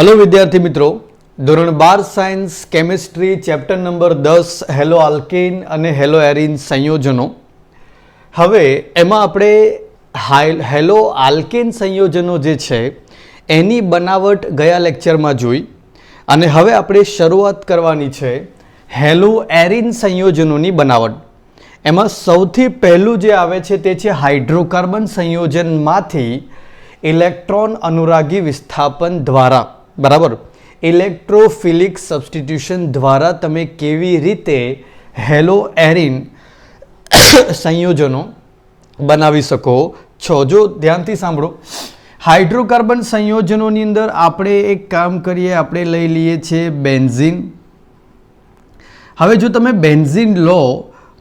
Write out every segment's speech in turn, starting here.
Hello विद्यार्थी मित्रों, ધોરણ 12 science chemistry chapter number 10 hello alkane અને હેલો એરિન સંયોજનો. હવે એમાં આપણે હેલો આલ્કેન સંયોજનો જે છે એની બનાવટ ગયા લેક્ચરમાં જોઈ અને હવે આપણે શરૂઆત કરવાની છે હેલો એરિન સંયોજનોની બનાવટ. એમાં સૌથી પહેલું જે આવે છે તે છે હાઇડ્રોકાર્બન સંયોજનમાંથી ઇલેક્ટ્રોન અનુરાગી વિસ્થાપન દ્વારા, બરાબર, ઇલેક્ટ્રોફિલિક સબસ્ટિટ્યુશન દ્વારા તમે કેવી રીતે હેલો એરિન સંયોજનો બનાવી શકો છો. જો ધ્યાનથી સાંભળો, હાઇડ્રોકાર્બન સંયોજનોની અંદર આપણે એક કામ કરીએ, આપણે લઈ લઈએ છીએ બેન્ઝીન. હવે જો તમે બેન્ઝીન લો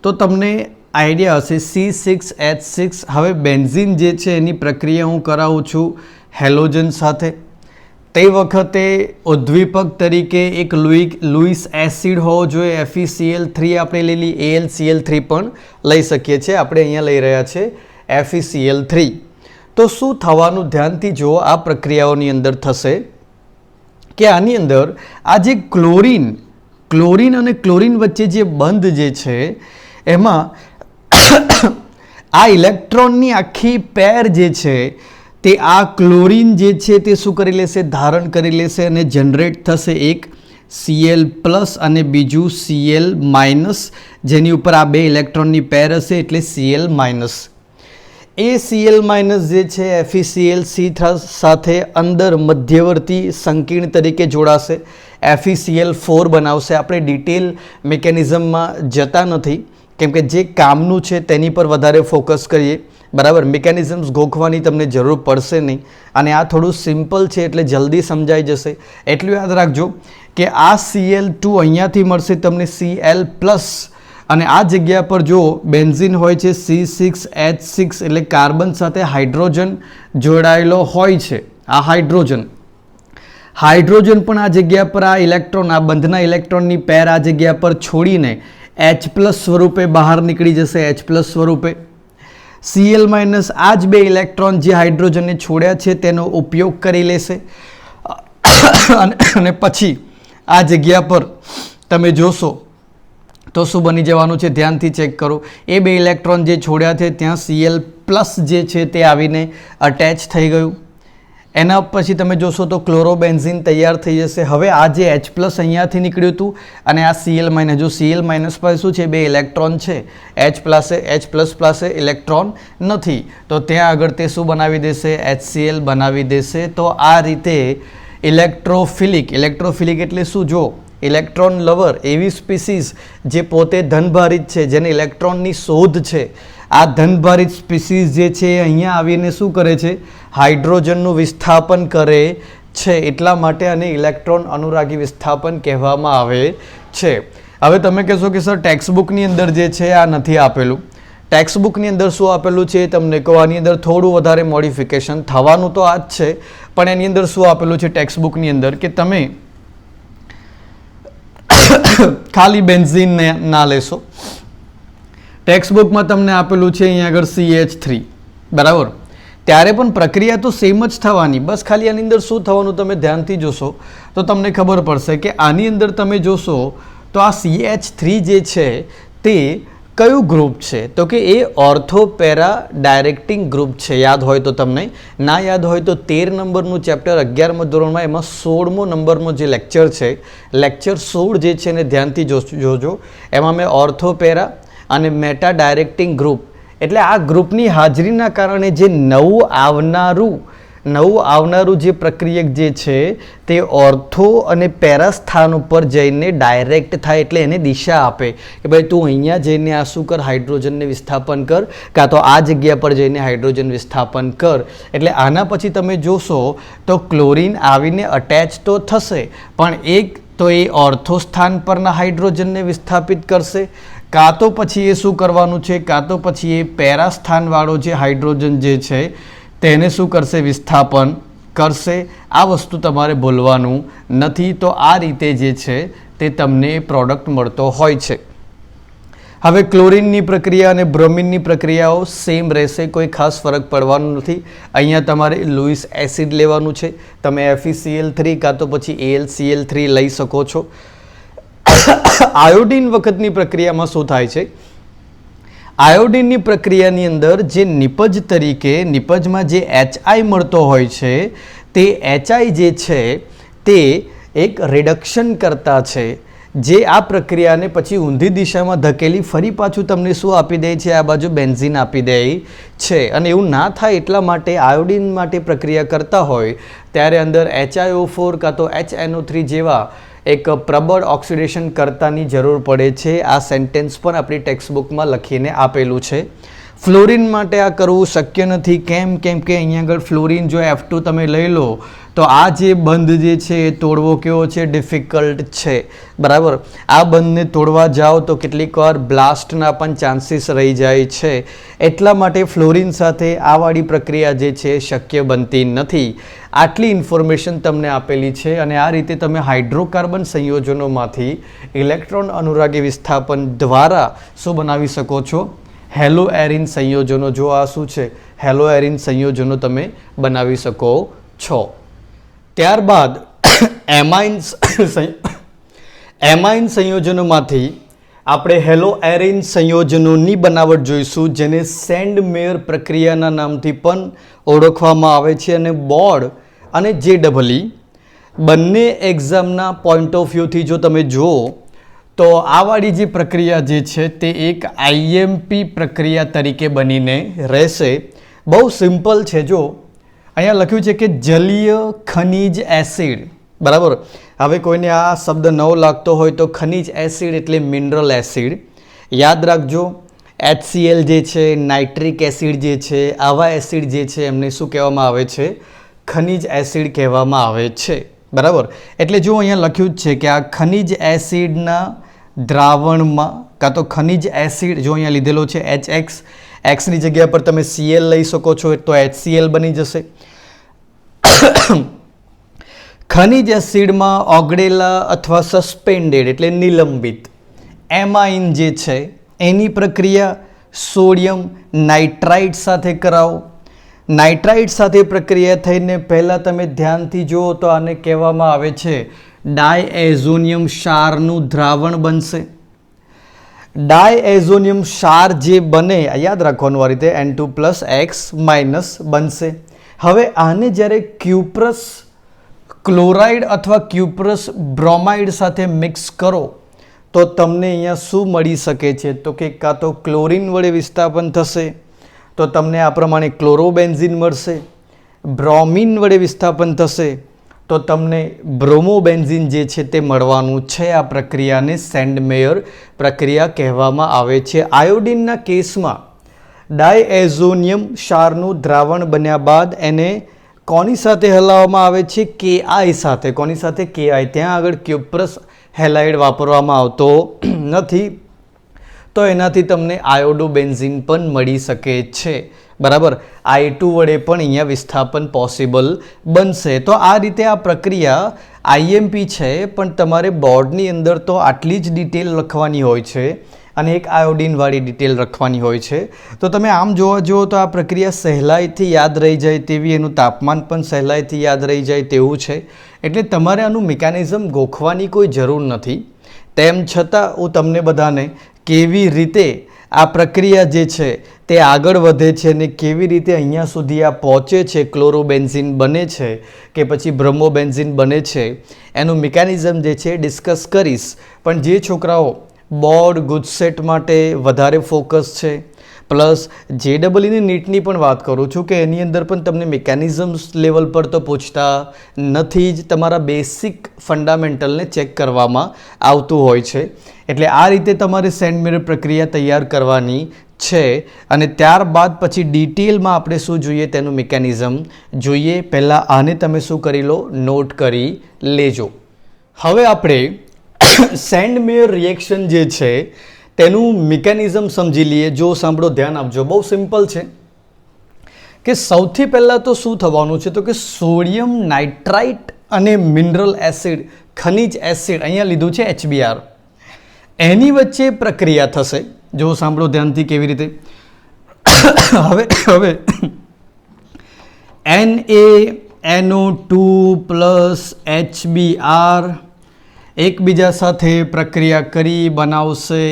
તો તમને આઈડિયા હશે C6H6. હવે બેન્ઝીન જે છે એની પ્રક્રિયા હું કરાવું છું હેલોજન સાથે. તે વખતે ઉદ્દીપક તરીકે એક લુઈસ એસિડ હોવો જોઈએ, FeCl3 આપણે લઈ લઈએ, AlCl3 પણ લઈ શકીએ છીએ, આપણે અહીંયા લઈ રહ્યા છે FeCl3. તો શું થવાનું ધ્યાનથી જુઓ, આ પ્રક્રિયાઓની અંદર થશે કે આની અંદર આ જે ક્લોરીન અને ક્લોરીન વચ્ચે જે બંધ જે છે એમાં આ ઇલેક્ટ્રોનની આખી પેર જે છે તે આ ક્લોરીન જે છે તે શું કરી લેશે, ધારણ કરી લેશે અને જનરેટ થશે એક Cl પ્લસ અને બીજું Cl માઇનસ, જેની ઉપર આ બે ઇલેક્ટ્રોનની પેર હશે એટલે Cl માઇનસ. એ Cl માઇનસ જે છે FeCl3 સાથે અંદર મધ્યવર્તી સંકીર્ણ તરીકે જોડાશે, FeCl4 બનાવશે. આપણે ડિટેલ મિકેનિઝમમાં જતા નથી કેમ કે જે કામનું છે તેની પર વધારે ફોકસ કરીએ, બરાબર. મિકેનિઝમ્સ ગોખવાની તમને જરૂર પડશે નહીં અને આ થોડું સિમ્પલ છે એટલે જલ્દી સમજાઈ જશે. એટલું યાદ રાખજો કે આ Cl2 અહીંયાથી મળશે તમને Cl પ્લસ અને આ જગ્યા પર જો બેન્ઝીન હોય છે C6H6 એટલે કાર્બન સાથે હાઇડ્રોજન જોડાયેલો હોય છે. આ હાઇડ્રોજન પણ આ જગ્યા પર આ ઇલેક્ટ્રોન, આ બંધના ઇલેક્ટ્રોનની પેર આ જગ્યા પર છોડીને H પ્લસ સ્વરૂપે બહાર નીકળી જશે, H પ્લસ સ્વરૂપે. Cl માઇનસ આ જ બે ઇલેક્ટ્રોન જે હાઇડ્રોજનને છોડ્યા છે તેનો ઉપયોગ કરી લેશે અને પછી આ જગ્યા પર તમે જોશો તો શું બની જવાનું છે, ધ્યાનથી ચેક કરો. એ બે ઇલેક્ટ્રોન જે છોડ્યા છે ત્યાં Cl પ્લસ જે છે તે આવીને અટેચ થઈ ગયું. એના પછી તમે જોશો તો ક્લોરોબેન્ઝીન તૈયાર થઈ જશે. હવે આ જે H પ્લસ અહીંયાથી નીકળ્યું હતું અને આ Cl માઇનસ, જો Cl માઇનસ પાસે શું છે, બે ઇલેક્ટ્રોન છે, H પ્લસ પાસે ઇલેક્ટ્રોન નથી તો ત્યાં આગળ તે શું બનાવી દેશે, HCl બનાવી દેશે. તો આ રીતે ઇલેક્ટ્રોફિલિક એટલે શું, જો ઇલેક્ટ્રોન લવર એવી સ્પીસીસ જે પોતે ધનભારિત છે, જેને ઇલેક્ટ્રોનની શોધ છે, આ ધનભારિત સ્પીસીસ જે છે અહીંયા આવીને શું કરે છે, હાઇડ્રોજનનું વિસ્થાપન કરે છે. એટલા માટે આને ઇલેક્ટ્રોન અનુરાગી વિસ્થાપન કહેવામાં આવે છે. હવે તમે કહેશો કે સર ટેક્સ્ટબુકની અંદર જે છે આ નથી આપેલું. ટેક્સ્ટબુકની અંદર શું આપેલું છે તમને કહો. આની અંદર થોડું વધારે મોડિફિકેશન થવાનું તો આ જ છે, પણ એની અંદર શું આપેલું છે ટેક્સ્ટબુકની અંદર કે તમે ખાલી બેન્ઝીન ના લેશો. ટેક્સ્ટબુકમાં તમને આપેલું છે અહીંયા આગળ CH3, બરાબર. ત્યારે પણ પ્રક્રિયા તો સેમ જ થવાની, બસ ખાલી આની અંદર શું થવાનું તમે ધ્યાનથી જોશો તો તમને ખબર પડશે કે આની અંદર તમે જોશો તો આ CH3 જે છે તે કયું ગ્રુપ છે, તો કે એ ઓર્થોપેરા ડાયરેક્ટિંગ ગ્રુપ છે. યાદ હોય તો તમને, ના યાદ હોય તો 13 નંબરનું ચેપ્ટર 11મા ધોરણમાં એમાં 16મો નંબરનો જે લેક્ચર છે, લેક્ચર 16 જે છે એને ધ્યાનથી જોજો. એમાં મેં ઓર્થોપેરા અને મેટા ડાયરેક્ટિંગ ગ્રુપ એટલે આ ગ્રુપની હાજરીના કારણે જે નવું આવનારું જે પ્રક્રિયક જે છે તે ઓર્થો અને પેરા સ્થાન ઉપર જઈને ડાયરેક્ટ થાય એટલે એને દિશા આપે કે ભાઈ તું અહીંયા જઈને આ શું કર, હાઇડ્રોજનને વિસ્થાપન કર, કાં તો આ જગ્યા પર જઈને હાઇડ્રોજન વિસ્થાપન કર. એટલે આના પછી તમે જોશો તો ક્લોરીન આવીને અટેચ તો થશે પણ એક તો એ ઓર્થો સ્થાન પરના હાઇડ્રોજનને વિસ્થાપિત કરશે, કાં તો પછી એ શું કરવાનું છે, કાં તો પછી એ પેરા સ્થાનવાળો જે હાઇડ્રોજન જે છે તેને શું કરશે, વિસ્થાપન કરશે. આ વસ્તુ તમારે ભૂલવાનું નથી. તો આ રીતે જે છે તે તમને પ્રોડક્ટ મળતો હોય છે. હવે ક્લોરિનની પ્રક્રિયા અને બ્રોમિનની પ્રક્રિયાઓ સેમ રહેશે, કોઈ ખાસ ફરક પડવાનો નથી. અહીંયા તમારે લુઈસ એસિડ લેવાનું છે, તમે FeCl3 કાં તો પછી AlCl3 લઈ શકો છો. આયોડિન વખતની પ્રક્રિયામાં શું થાય છે? આયોડિનની પ્રક્રિયાની અંદર જે નિપજ તરીકે નિપજમાં જે HI મળતો હોય છે તે HI જે છે તે એક રિડક્શન કરતા છે, જે આ પ્રક્રિયાને પછી ઊંધી દિશામાં ધકેલી ફરી પાછું તમને શું આપી દે છે? આ બાજુ બેન્ઝીન આપી દે છે. અને એવું ના થાય એટલા માટે આયોડિન માટે પ્રક્રિયા કરતા હોય ત્યારે અંદર HiO4 કાં તો HNO3 જેવા એક પ્રબળ ઓક્સિડેશન કરતાની જરૂર પડે છે. આ સેન્ટેન્સ પણ આપણી ટેક્સ્ટબુકમાં લખીને આપેલું છે. ફ્લોરિન માટે આ કરવું શક્ય નથી. કેમ કે અહીંયા આગળ ફ્લોરિન જો F2 તમે લઈ લો તો આ જે બંધ જે છે એ તોડવો કેવો છે? ડિફિકલ્ટ છે, બરાબર. આ બંધને તોડવા જાઓ તો કેટલીક વાર બ્લાસ્ટના પણ ચાન્સીસ રહી જાય છે. એટલા માટે ફ્લોરિન સાથે આવાળી પ્રક્રિયા જે છે શક્ય બનતી નથી. આટલી ઇન્ફોર્મેશન તમને આપેલી છે અને આ રીતે તમે હાઇડ્રોકાર્બન સંયોજનોમાંથી ઇલેક્ટ્રોન અનુરાગી વિસ્થાપન દ્વારા શું બનાવી શકો છો? હેલો એરિન સંયોજનો. જો આ શું છે? હેલો એરિન સંયોજનો તમે બનાવી શકો છો. ત્યારબાદ એમાઇન સંયોજનોમાંથી આપણે હેલો એરિન સંયોજનોની બનાવટ જોઈશું, જેને સેન્ડ-મેયર પ્રક્રિયાના નામથી પણ ઓળખવામાં આવે છે. અને બોર્ડ અને JEE બંને એક્ઝામના પોઈન્ટ ઓફ વ્યૂથી જો તમે જુઓ તો આવાળી જે પ્રક્રિયા જે છે તે એક IMP પ્રક્રિયા તરીકે બનીને રહેશે. બહુ સિમ્પલ છે. જો અહીંયા લખ્યું છે કે જલીય ખનિજ એસિડ, બરાબર. હવે કોઈને આ શબ્દ નવો લાગતો હોય તો ખનિજ એસિડ એટલે મિનરલ એસિડ. યાદ રાખજો, HCl જે છે, નાઇટ્રિક એસિડ જે છે, આવા એસિડ જે છે એમને શું કહેવામાં આવે છે? ખનિજ એસિડ કહેવામાં આવે છે, બરાબર. એટલે જો અહીંયા લખ્યું જ છે કે આ ખનિજ એસિડના દ્રાવણમાં કાં તો ખનિજ એસિડ જો અહીંયા લીધેલો છે HX, Xની જગ્યા પર તમે Cl લઈ શકો છો તો HCl બની જશે. ખનિજ એસિડમાં ઓગળેલા અથવા સસ્પેન્ડેડ એટલે નિલંબિત એમાઇન જે છે એની પ્રક્રિયા સોડિયમ નાઇટ્રાઇટ સાથે કરાવો. નાઇટ્રાઇટ સાથે પ્રક્રિયા થઈને પહેલાં તમે ધ્યાનથી જુઓ તો આને કહેવામાં આવે છે ડાયએઝોનિયમ ક્ષારનું દ્રાવણ બનશે. ડાયએઝોનિયમ ક્ષાર જે બને, યાદ રાખવાનું આ રીતે N2+X- બનશે. હવે આને જ્યારે ક્યુપ્રસ ક્લોરાઇડ અથવા ક્યુપ્રસ બ્રોમાઇડ સાથે મિક્સ કરો તો તમને અહીંયા શું મળી શકે છે? તો કે કાં તો ક્લોરિન વડે વિસ્થાપન થશે તો તમને આ પ્રમાણે ક્લોરોબેન્ઝીન મળશે, બ્રોમિન વડે વિસ્થાપન થશે તો તમને બ્રોમોબેન્ઝીન જે છે તે મળવાનું છે. આ પ્રક્રિયાને સેન્ડ-મેયર પ્રક્રિયા કહેવામાં આવે છે. આયોડિનના કેસમાં ડાયએઝોનિયમ ક્ષારનું દ્રાવણ બન્યા બાદ એને કોની સાથે હલાવવામાં આવે છે? Ki સાથે. કોની સાથે? Ki. ત્યાં આગળ ક્યુપ્રસ હેલાઇડ વાપરવામાં આવતો નથી, તો એનાથી તમને આયોડોબેન્ઝીન પણ મળી શકે છે, બરાબર. I2 વડે પણ અહીંયા વિસ્થાપન પોસિબલ બનશે. તો આ રીતે આ પ્રક્રિયા IMP છે, પણ તમારે બોર્ડની અંદર તો આટલી જ ડિટેલ લખવાની હોય છે અને એક આયોડિનવાળી ડિટેલ લખવાની હોય છે. તો તમે આમ જોવા જુઓ તો આ પ્રક્રિયા સહેલાઈથી યાદ રહી જાય તેવી, એનું તાપમાન પણ સહેલાઈથી યાદ રહી જાય તેવું છે. એટલે તમારે આનું મિકેનિઝમ ગોખવાની કોઈ જરૂર નથી. તેમ છતાં હું તમને બધાને કેવી રીતે આ પ્રક્રિયા જે છે તે આગળ વધે છે અને કેવી રીતે અહીંયા સુધી આ પહોંચે છે, ક્લોરોબેન્ઝીન બને છે કે પછી બ્રોમોબેન્ઝીન બને છે, એનું મિકેનિઝમ જે છે ડિસ્કસ કરીશ. પણ જે છોકરાઓ બોર્ડ ગુજસેટ માટે વધારે ફોકસ છે, પ્લસ JEE નીટની પણ વાત કરું છું કે એની અંદર પણ તમને મિકેનિઝમ્સ લેવલ પર તો પૂછતા નથી જ, તમારા બેસિક ફંડામેન્ટલને ચેક કરવામાં આવતું હોય છે. એટલે આ રીતે તમારે સેન્ડ-મેયર પ્રક્રિયા તૈયાર કરવાની છે અને ત્યારબાદ પછી ડિટેલમાં આપણે શું જોઈએ તેનું મિકેનિઝમ જોઈએ. પહેલાં આને તમે શું કરી લો? નોટ કરી લેજો. હવે આપણે સેન્ડ-મેયર રિએક્શન જે છે તેનું મિકેનિઝમ સમજી લઈએ. જો સાંભળો, ધ્યાન આપજો, બહુ સિમ્પલ છે કે સૌથી પહેલાં તો શું થવાનું છે તો કે સોડિયમ નાઇટ્રાઇટ અને મિનરલ એસિડ, ખનિજ એસિડ અહીંયા લીધું છે HBr, એની વચ્ચે પ્રક્રિયા થશે. જો સાંભળો ધ્યાનથી કેવી રીતે. હવે NaNO2 પ્લસ HBr એકબીજા સાથે પ્રક્રિયા કરી બનાવશે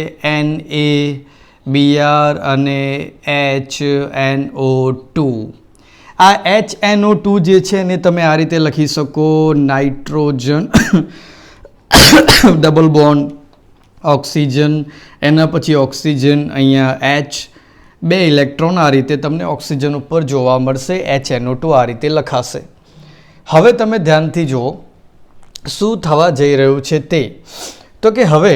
NaBr અને HNO2. આ HNO2 જે છે એને તમે આ રીતે લખી શકો, નાઇટ્રોજન ડબલ બોન્ડ ઓક્સિજન, એના પછી ઓક્સિજન, અહીંયા H, 2 ઇલેક્ટ્રોન, આ રીતે તમને ઓક્સિજન ઉપર જોવા મળશે. HNO2 આ રીતે લખાશે. હવે તમે ધ્યાનથી જુઓ શું થવા જઈ રહ્યું છે તે. તો કે હવે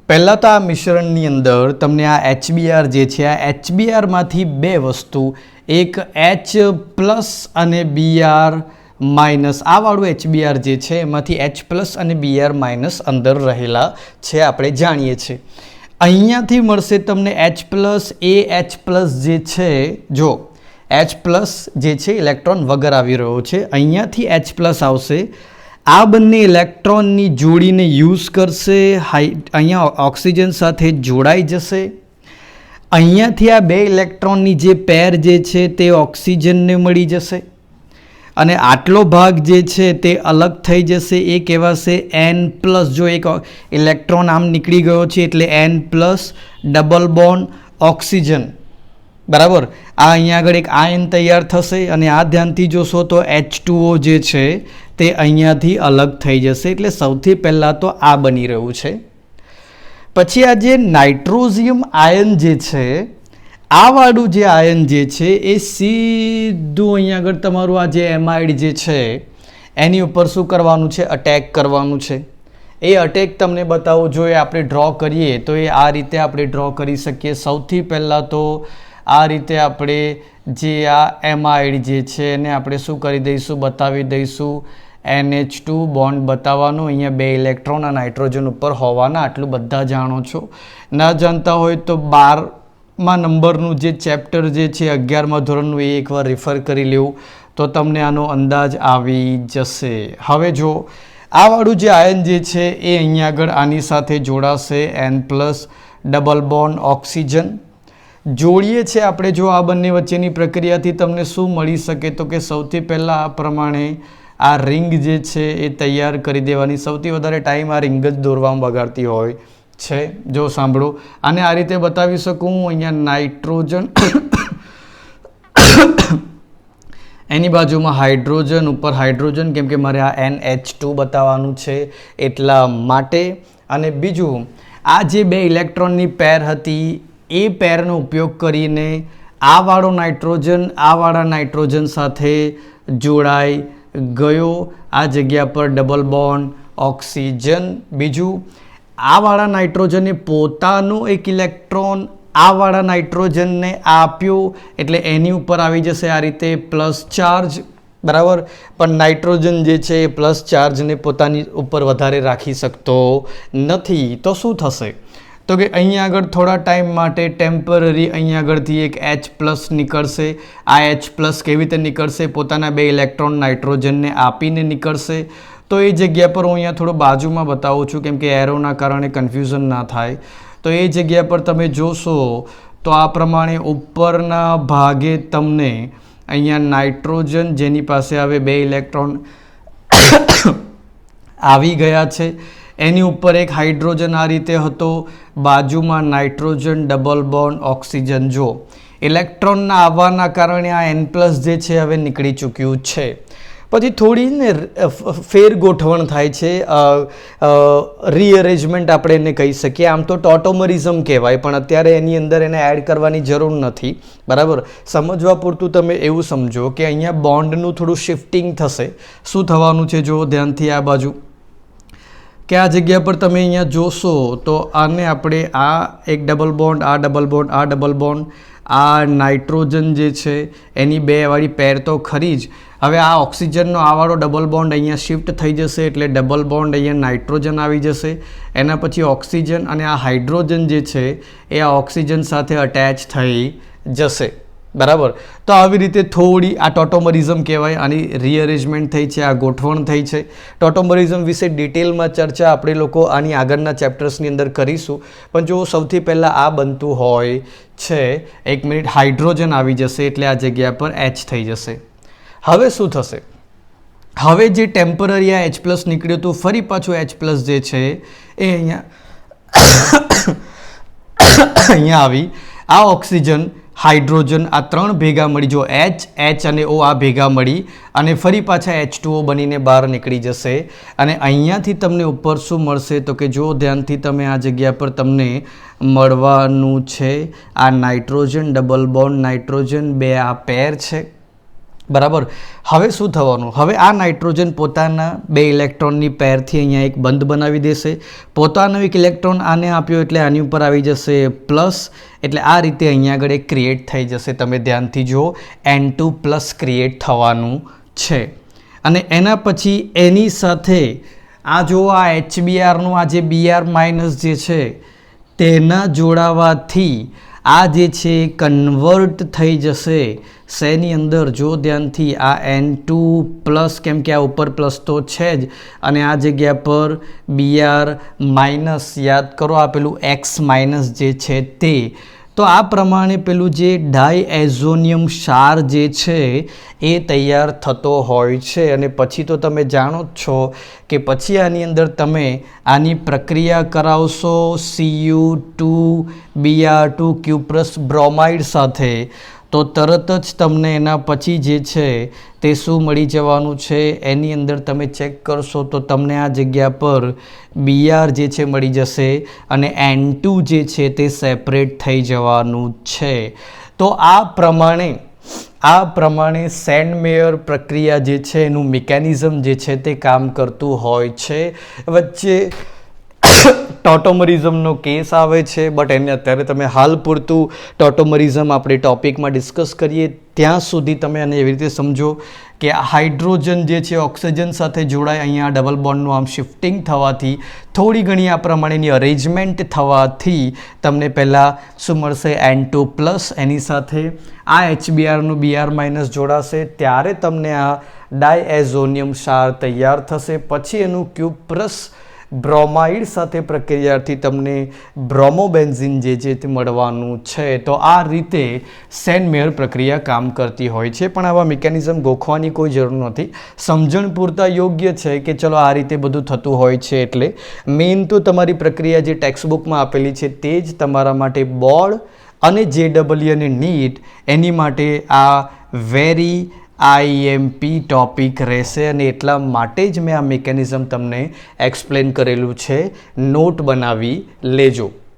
પહેલાં તો આ મિશ્રણની અંદર તમને આ HBr જે છે, આ HBrમાંથી 2 વસ્તુ, એક H પ્લસ અને Br માઇનસ, આ વાળું HBr જે છે એમાંથી H પ્લસ અને Br માઇનસ અંદર રહેલા છે, આપણે જાણીએ છીએ. અહીંયાથી મળશે તમને H પ્લસ, H પ્લસ જે છે, જો H પ્લસ જે છે ઇલેક્ટ્રોન વગર આવી રહ્યો છે, અહીંયાથી H પ્લસ આવશે. આ બંને ઇલેક્ટ્રોનની જોડીને યુઝ કરશે, અહીંયા ઓક્સિજન સાથે જોડાઈ જશે. અહીંયાથી આ 2 ઇલેક્ટ્રોનની જે પેર જે છે તે ઓક્સિજનને મળી જશે અને આટલો ભાગ જે છે તે અલગ થઈ જશે. એ કહેવાશે N પ્લસ. જો એક ઇલેક્ટ્રોન આમ નીકળી ગયો છે એટલે N plus double bond oxygen, બરાબર. આ અહીંયા આગળ એક આયન તૈયાર થશે અને આ ધ્યાનથી જોશો તો H2O જે છે તે અહીંયાથી અલગ થઈ જશે. એટલે સૌથી પહેલાં તો આ બની રહ્યું છે. પછી આ જે નાઇટ્રોઝિયમ આયન જે છે, આ વાળું જે આયન જે છે એ સીધું અહીંયા આગળ તમારું આ જે એમાઇડ જે છે એની ઉપર શું કરવાનું છે, અટેક કરવાનું છે. એ અટેક તમને બતાવું, જો એ આપણે ડ્રો કરીએ તો એ આ રીતે આપણે ડ્રો કરી શકીએ. સૌથી પહેલાં તો આ રીતે આપણે જે આ એમાઇડ જે છે એને આપણે શું કરી દઈશું, બતાવી દઈશું. NH2 બોન્ડ બતાવવાનો, અહીંયા 2 ઇલેક્ટ્રોન આ નાઇટ્રોજન ઉપર હોવાના, આટલું બધા જાણો છો. ના જાણતા હોય તો 12મા નંબરનું જે ચેપ્ટર જે છે 11મા ધોરણનું એ એકવાર રિફર કરી લેવું તો તમને આનો અંદાજ આવી જશે. હવે જો આ વાળું જે આયન જે છે એ અહીંયા આગળ આની સાથે જોડાશે, N plus double bond oxygen જોડીએ છે આપણે. જો આ બંને વચ્ચેની પ્રક્રિયાથી તમને શું મળી શકે, તો કે સૌથી પહેલાં આ પ્રમાણે આ રિંગ જે છે એ તૈયાર કરી દેવાની. સૌથી વધારે ટાઈમ આ રિંગ જ દોરવામાં બગાડતી હોય છે. જો સાંભળો, આને આ રીતે બતાવી શકું. અહીંયા નાઇટ્રોજન, એની બાજુમાં હાઇડ્રોજન, ઉપર હાઇડ્રોજન, કેમ કે મારે આ NH2 બતાવવાનું છે એટલા માટે. અને બીજું આ જે 2 ઇલેક્ટ્રોનની પેર હતી એ પેરનો ઉપયોગ કરીને આ વાળો નાઇટ્રોજન આ વાળા નાઇટ્રોજન સાથે જોડાઈ ગયો. આ જગ્યા પર ડબલ બોન્ડ ઓક્સિજન. બીજું આ વાળા નાઇટ્રોજને પોતાનું એક ઇલેક્ટ્રોન આ વાળા નાઇટ્રોજનને આપ્યો એટલે એની ઉપર આવી જશે આ રીતે પ્લસ ચાર્જ, બરાબર. પણ નાઇટ્રોજન જે છે એ પ્લસ ચાર્જને પોતાની ઉપર વધારે રાખી શકતો નથી. તો શું થશે, તો કે અહીંયા આગળ થોડા ટાઈમ માટે ટેમ્પરરી અહીંયા આગળથી એક H પ્લસ નીકળશે. આ H પ્લસ કેવી રીતે નીકળશે, પોતાના 2 ઇલેક્ટ્રોન નાઇટ્રોજનને આપીને નીકળશે. તો એ જગ્યા પર હું અહીંયા થોડું બાજુમાં બતાવું છું કેમ કે એરોના કારણે કન્ફ્યુઝન ના થાય. તો એ જગ્યા પર તમે જોશો તો આ પ્રમાણે ઉપરના ભાગે તમને અહીંયા નાઇટ્રોજન જેની પાસે હવે 2 ઇલેક્ટ્રોન આવી ગયા છે, એની ઉપર એક હાઇડ્રોજન આ રીતે હતો, બાજુમાં નાઇટ્રોજન ડબલ બોન્ડ ઓક્સિજન. જો ઇલેક્ટ્રોનના આવવાના કારણે આ N પ્લસ જે છે હવે નીકળી ચૂક્યું છે. પછી થોડી ને ફેર ગોઠવણ થાય છે, રીઅરેન્જમેન્ટ આપણે એને કહી શકીએ. આમ તો ટોટોમરિઝમ કહેવાય, પણ અત્યારે એની અંદર એને એડ કરવાની જરૂર નથી, બરાબર. સમજવા પૂરતું તમે એવું સમજો કે અહીંયા બોન્ડનું થોડું શિફ્ટિંગ થશે. શું થવાનું છે જો ધ્યાનથી આ બાજુ કે આ જગ્યા પર તમે અહીંયા જોશો તો આને આપણે આ એક ડબલ બોન્ડ, આ ડબલ બોન્ડ, આ ડબલ બોન્ડ, આ નાઇટ્રોજન જે છે એની 2 વાળી પેર તો ખરી જ. હવે આ ઓક્સિજનનો આ વાળો ડબલ બોન્ડ અહીંયા શિફ્ટ થઈ જશે એટલે ડબલ બોન્ડ અહીંયા નાઇટ્રોજન આવી જશે. એના પછી ઓક્સિજન અને આ હાઇડ્રોજન જે છે એ આ ઓક્સિજન સાથે અટેચ થઈ જશે. બરાબર. તો આવી રીતે થોડી આ ટોટોમરિઝમ કહેવાય, આની રીઅરેન્જમેન્ટ થઈ છે, આ ગોઠવણ થઈ છે. ટોટોમરિઝમ વિશે ડિટેલમાં ચર્ચા આપણે લોકો આની આગળના ચેપ્ટર્સની અંદર કરીશું. પણ જો સૌથી પહેલાં આ બનતું હોય છે, 1 મિનિટ, હાઇડ્રોજન આવી જશે એટલે આ જગ્યા પર H થઈ જશે. હવે શું થશે? હવે જે ટેમ્પરરી આ H+ નીકળ્યું હતું, ફરી પાછું H+ જે છે એ અહીંયા આવી. આ ઓક્સિજન, હાઇડ્રોજન, આ 3 ભેગા મળી, જો H અને O આ ભેગા મળી અને ફરી પાછા H2O બનીને બહાર નીકળી જશે. અને અહીંયાથી તમને ઉપર શું મળશે? તો કે જો ધ્યાનથી તમે આ જગ્યા પર તમને મળવાનું છે આ નાઇટ્રોજન, ડબલ બોન્ડ નાઇટ્રોજન, 2 આ પેર છે. બરાબર. હવે શું થવાનું? હવે આ નાઇટ્રોજન પોતાના 2 ઇલેક્ટ્રોનની પેરથી અહીંયા એક બંધ બનાવી દેશે. પોતાનો એક ઇલેક્ટ્રોન આને આપ્યો એટલે આની ઉપર આવી જશે પ્લસ, એટલે આ રીતે અહીંયા આગળ એક ક્રિએટ થઈ જશે. તમે ધ્યાનથી જુઓ, N2+ ક્રિએટ થવાનું છે. અને એના પછી એની સાથે આ જો આ HBrનું આ જે Br- જે છે તેના જોડાવાથી આ જે છે કન્વર્ટ થઈ જશે શેની અંદર? જો ધ્યાનથી આ N2+, કેમ કે આ ઉપર પ્લસ તો છે જ, અને આ જગ્યા પર Br-, યાદ કરો આ પેલું X- જે છે તે. તો આ પ્રમાણે પેલું જે ડાયએઝોનિયમ ક્ષાર જે છે એ તૈયાર થતો હોય છે. અને પછી તો તમે જાણો જ છો કે પછી આની અંદર તમે આની પ્રક્રિયા કરાવશો Cu2Br2 બ્રોમાઇડ સાથે, તો તરત જ તમને એના પછી જે છે તે શું મળી જવાનું છે? એની અંદર તમે ચેક કરશો તો તમને આ જગ્યા પર Br જે છે મળી જશે અને N2 જે છે તે સેપરેટ થઈ જવાનું છે. તો આ પ્રમાણે સેન્ડ-મેયર પ્રક્રિયા જે છે એનું મિકેનિઝમ જે છે તે કામ કરતું હોય છે. વચ્ચે ટોટોમરિઝમનો કેસ આવે છે, બટ એને અત્યારે તમે હાલ પૂરતું ટોટોમરિઝમ આપણે ટોપિકમાં ડિસ્કસ કરીએ ત્યાં સુધી તમે આને એવી રીતે સમજો કે હાઇડ્રોજન જે છે ઓક્સિજન સાથે જોડાય, અહીંયા ડબલ બોન્ડનું આમ શિફ્ટિંગ થવાથી, થોડી ઘણી આ પ્રમાણેની અરેન્જમેન્ટ થવાથી તમને પહેલાં શું મળશે? N2+, એની સાથે આ HBrનું Br- જોડાશે ત્યારે તમને આ ડાયએઝોનિયમ ક્ષાર તૈયાર થશે. પછી એનું Cu+ બ્રોમાઇડ સાથે પ્રક્રિયાથી તમને બ્રોમોબેન્ઝીન જે છે તે મળવાનું છે. તો આ રીતે સેન્ડ-મેયર પ્રક્રિયા કામ કરતી હોય છે. પણ આવા મિકેનિઝમ ગોખવાની કોઈ જરૂર નથી, સમજણ પૂરતા યોગ્ય છે કે ચલો આ રીતે બધું થતું હોય છે. એટલે મેઇન તો તમારી પ્રક્રિયા જે ટેક્સ્ટબુકમાં આપેલી છે તે જ તમારા માટે બોર્ડ અને JEE અને NEET એની માટે આ વેરી IMP ટોપિક રહેશે. અને એટલા માટે જ મેં આ મિકેનિઝમ તમને એક્સપ્લેન કરેલું છે. નોટ બનાવી લેજો.